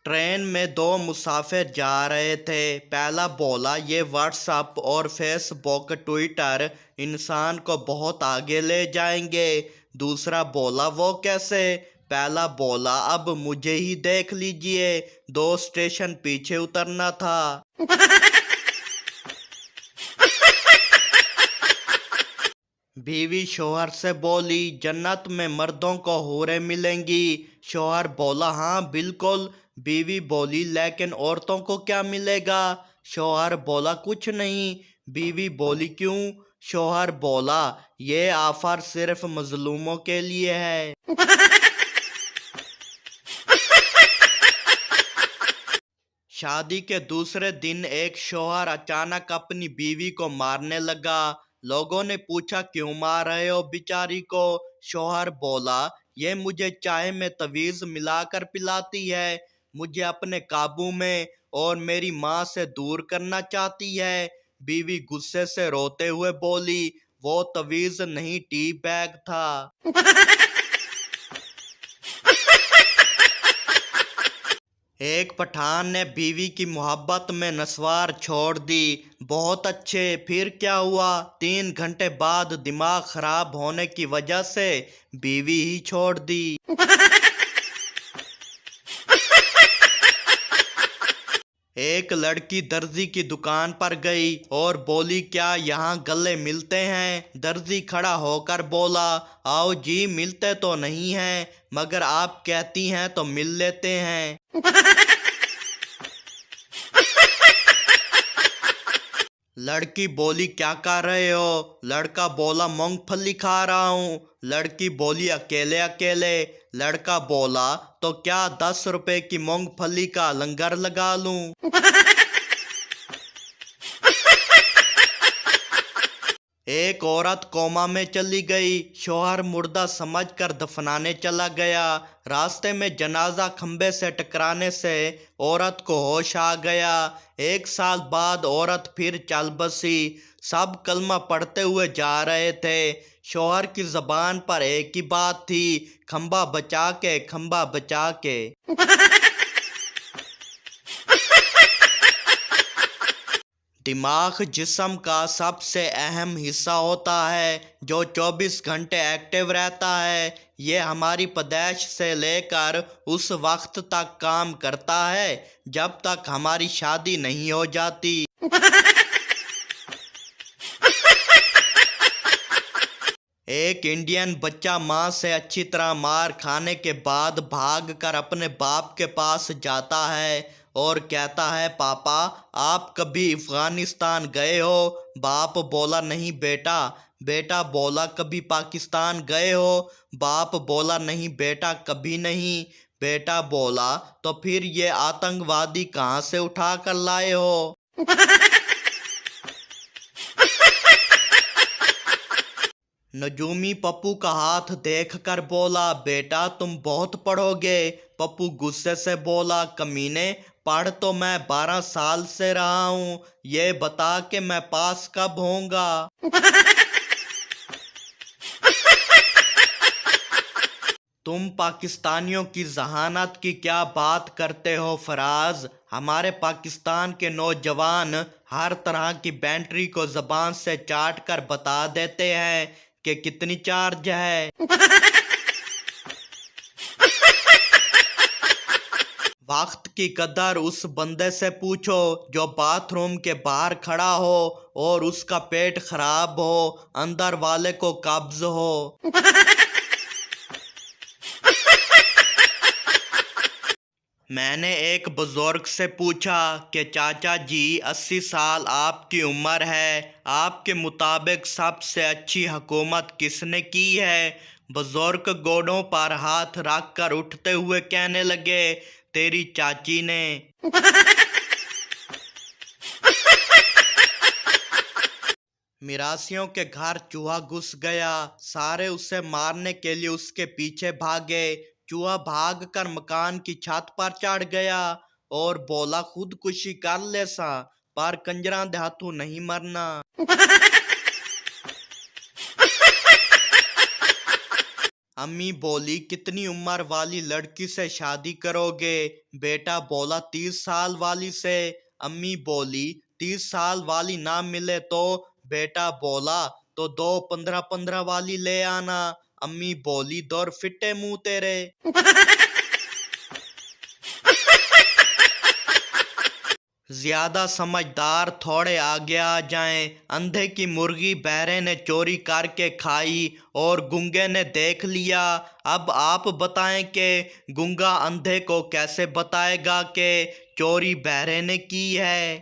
Train में दो मुसाफिर जा रहे थे। पहला बोला, ये व्हाट्सएप और फेसबुक ट्विटर इंसान को बहुत आगे ले जाएंगे। दूसरा बोला, वो कैसे? पहला बोला, अब मुझे ही देख लीजिए, 2 स्टेशन पीछे उतरना था। बीवी शौहर से बोली, जन्नत में मर्दों को हूरें मिलेंगी। शौहर बोला, हाँ बिल्कुल। बीवी बोली, लेकिन औरतों को क्या मिलेगा? शौहर बोला, कुछ नहीं। बीवी बोली, क्यों? शौहर बोला, ये ऑफर सिर्फ मजलूमों के लिए है। शादी के दूसरे दिन एक शौहर अचानक अपनी बीवी को मारने लगा। लोगों ने पूछा, क्यों मार रहे हो बेचारी को? शौहर बोला, ये मुझे चाय में तवीज मिलाकर पिलाती है, मुझे अपने काबू में और मेरी माँ से दूर करना चाहती है। बीवी गुस्से से रोते हुए बोली, वो तवीज नहीं, टी बैग था। एक पठान ने बीवी की मोहब्बत में नस्वार छोड़ दी। बहुत अच्छे, फिर क्या हुआ? 3 घंटे बाद दिमाग खराब होने की वजह से बीवी ही छोड़ दी। एक लड़की दर्जी की दुकान पर गई और बोली, क्या यहाँ गले मिलते हैं? दर्जी खड़ा होकर बोला, आओ जी, मिलते तो नहीं हैं, मगर आप कहती हैं तो मिल लेते हैं। लड़की बोली, क्या कर रहे हो? लड़का बोला, मूंगफली खा रहा हूँ। लड़की बोली, अकेले अकेले? लड़का बोला, तो क्या 10 रुपए की मूंगफली का लंगर लगा लूं? एक औरत कोमा में चली गई। शौहर मुर्दा समझकर दफनाने चला गया। रास्ते में जनाजा खंबे से टकराने से औरत को होश आ गया। 1 साल बाद औरत फिर चल बसी। सब कलमा पढ़ते हुए जा रहे थे। शौहर की जबान पर एक ही बात थी, खंबा बचा के, खंबा बचा के। दिमाग जिस्म का सबसे अहम हिस्सा होता है जो 24 घंटे एक्टिव रहता है। ये हमारी पैदाइश से लेकर उस वक्त तक काम करता है जब तक हमारी शादी नहीं हो जाती। एक इंडियन बच्चा माँ से अच्छी तरह मार खाने के बाद भाग कर अपने बाप के पास जाता है और कहता है, पापा आप कभी अफगानिस्तान गए हो? बाप बोला, नहीं बेटा। बेटा बोला, कभी पाकिस्तान गए हो? बाप बोला, नहीं बेटा, कभी नहीं। बेटा बोला, तो फिर ये आतंकवादी कहाँ से उठा कर लाए हो? नजूमी पप्पू का हाथ देखकर बोला, बेटा तुम बहुत पढ़ोगे। पप्पू गुस्से से बोला, कमीने, पढ़ तो मैं 12 साल से रहा हूँ, ये बता के मैं पास कब होऊंगा? तुम पाकिस्तानियों की जहानत की क्या बात करते हो फराज? हमारे पाकिस्तान के नौजवान हर तरह की बैटरी को जबान से चाट कर बता देते हैं कि कितनी चार्ज है। वक्त की कदर उस बंदे से पूछो जो बाथरूम के बाहर खड़ा हो और उसका पेट खराब हो, अंदर वाले को कब्ज हो। मैंने एक बुजुर्ग से पूछा कि चाचा जी, 80 साल आपकी उम्र है, आपके मुताबिक सबसे अच्छी हुकूमत किसने की है? बुजुर्ग गोडों पर हाथ रख कर उठते हुए कहने लगे, तेरी चाची ने। मिरासियों के घर चूहा घुस गया। सारे उसे मारने के लिए उसके पीछे भागे। चूहा भागकर मकान की छत पर चढ़ गया और बोला, खुदकुशी कर ले सा, पर कंजरा दे हाथों नहीं मरना। امی بولی کتنی عمر والی لڑکی سے شادی کرو گے؟ بیٹا بولا 30 سال والی سے۔ امی بولی 30 سال والی نہ ملے تو؟ بیٹا بولا تو 2 15 والی لے آنا۔ امی بولی دور فٹے منہ تیرے۔ زیادہ سمجھدار تھوڑے آگے آ جائیں۔ اندھے کی مرغی بہرے نے چوری کر کے کھائی اور گنگے نے دیکھ لیا۔ اب آپ بتائیں کہ گنگا اندھے کو کیسے بتائے گا کہ چوری بہرے نے کی ہے؟